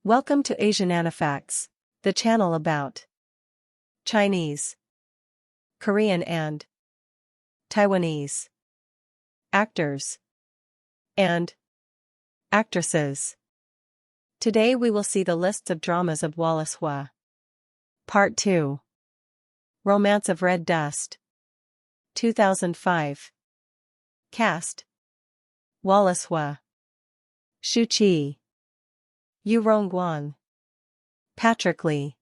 Welcome to Asian Anifacts, the channel about Chinese, Korean and Taiwanese actors and actresses. Today we will see the lists of dramas of Wallace Huo. Part 2. Romance of Red Dust. 2005. Cast: Wallace Huo, Shu Qi, Yu Rongguang, Patrick Lee.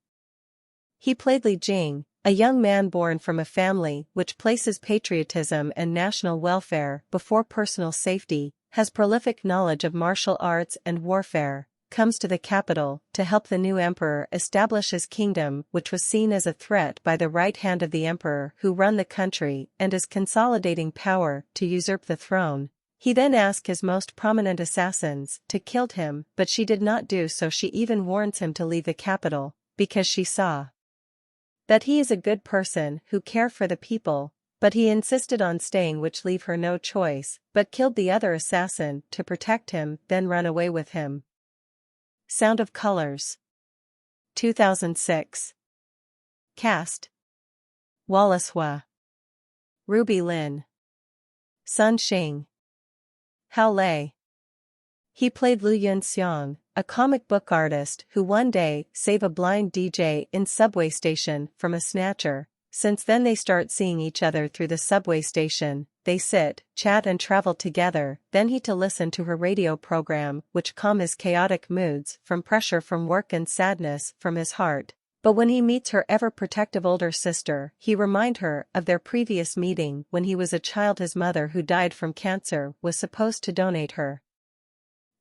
He played Li Jing, a young man born from a family which places patriotism and national welfare before personal safety, has prolific knowledge of martial arts and warfare, comes to the capital to help the new emperor establish his kingdom, which was seen as a threat by the right hand of the emperor who run the country and is consolidating power to usurp the throne. He then asked his most prominent assassins to kill him, but she did not do so. She even warns him to leave the capital, because she saw that he is a good person who care for the people, but he insisted on staying, which leave her no choice, but killed the other assassin to protect him, then run away with him. Sound of Colors. 2006. Cast: Wallace Huo, Ruby Lin, Sun Xing, Hao Lei. He played Lu Yunxiang, a comic book artist who one day saved a blind DJ in subway station from a snatcher. Since then they start seeing each other through the subway station. They sit, chat and travel together, then he to listen to her radio program which calm his chaotic moods from pressure from work and sadness from his heart. But when he meets her ever-protective older sister, he remind her of their previous meeting when he was a child. His mother, who died from cancer, was supposed to donate her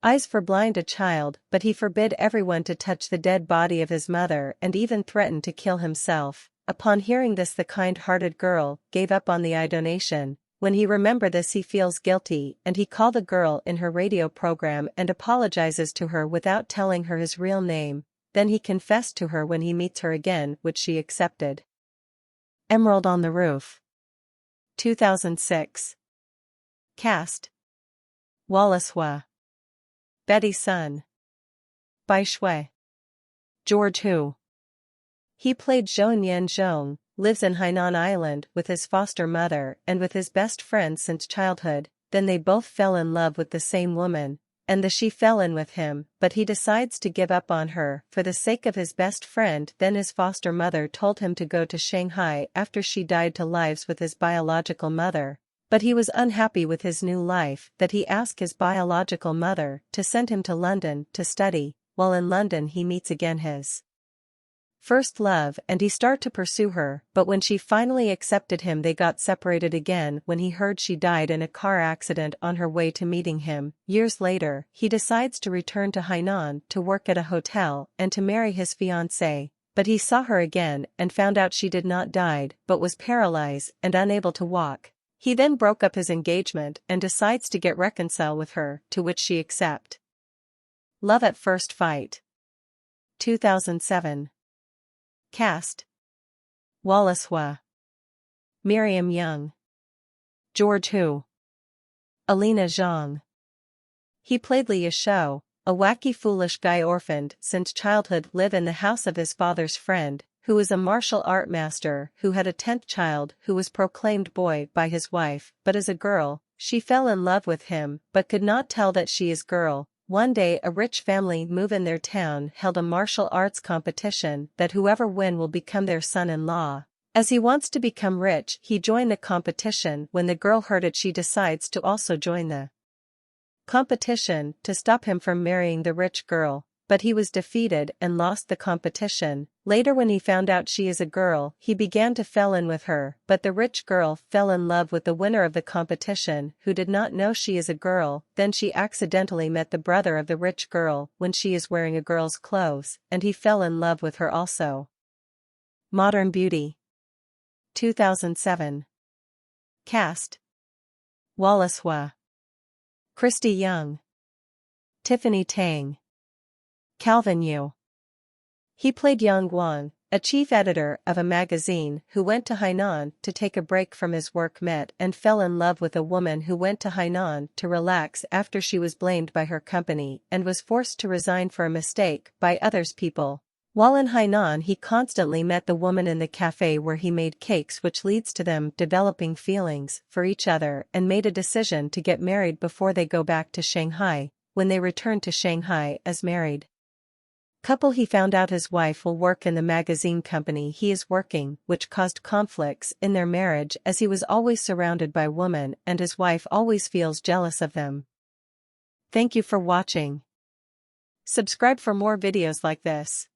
eyes for blind a child, but he forbid everyone to touch the dead body of his mother and even threatened to kill himself. Upon hearing this, the kind-hearted girl gave up on the eye donation. When he remembers this, he feels guilty and he calls the girl in her radio program and apologizes to her without telling her his real name. Then he confessed to her when he meets her again, which she accepted. Emerald on the Roof. 2006. Cast: Wallace Huo, Betty Sun, Bai Shui, George Hu. He played Zhou Nian Zhong, lives in Hainan Island with his foster mother and with his best friend since childhood. Then they both fell in love with the same woman, and she fell in with him, but he decides to give up on her for the sake of his best friend. Then his foster mother told him to go to Shanghai after she died to lives with his biological mother. But he was unhappy with his new life, that he asked his biological mother to send him to London to study. While in London he meets again his first love and he start to pursue her, but when she finally accepted him they got separated again when he heard she died in a car accident on her way to meeting him. Years later, he decides to return to Hainan to work at a hotel and to marry his fiancée, but he saw her again and found out she did not died but was paralyzed and unable to walk. He then broke up his engagement and decides to get reconciled with her, to which she accepts. Love at First Fight. 2007. Cast: Wallace Huo, Miriam Young, George Hu, Alina Zhang. He played Li Yishou, a wacky foolish guy orphaned since childhood, live in the house of his father's friend, who is a martial art master who had a 10th child who was proclaimed boy by his wife, but as a girl. She fell in love with him but could not tell that she is girl. One day a rich family move in their town held a martial arts competition that whoever win will become their son-in-law. As he wants to become rich, he joined the competition. When the girl heard it, she decides to also join the competition to stop him from marrying the rich girl, but he was defeated and lost the competition. Later, when he found out she is a girl, he began to fall in with her, but the rich girl fell in love with the winner of the competition, who did not know she is a girl. Then she accidentally met the brother of the rich girl when she is wearing a girl's clothes, and he fell in love with her also. Modern Beauty. 2007. Cast: Wallace Huo, Christy Young, Tiffany Tang, Calvin Yu. He played Yang Guang, A chief editor of a magazine who went to Hainan to take a break from his work met and fell in love with a woman who went to Hainan to relax after she was blamed by her company and was forced to resign for a mistake by others' people. While in Hainan, he constantly met the woman in the cafe where he made cakes, which leads to them developing feelings for each other and made a decision to get married before they go back to Shanghai. When they returned to Shanghai as married couple, he found out his wife will work in the magazine company he is working, which caused conflicts in their marriage as he was always surrounded by women and his wife always feels jealous of them. Thank you for watching. Subscribe for more videos like this.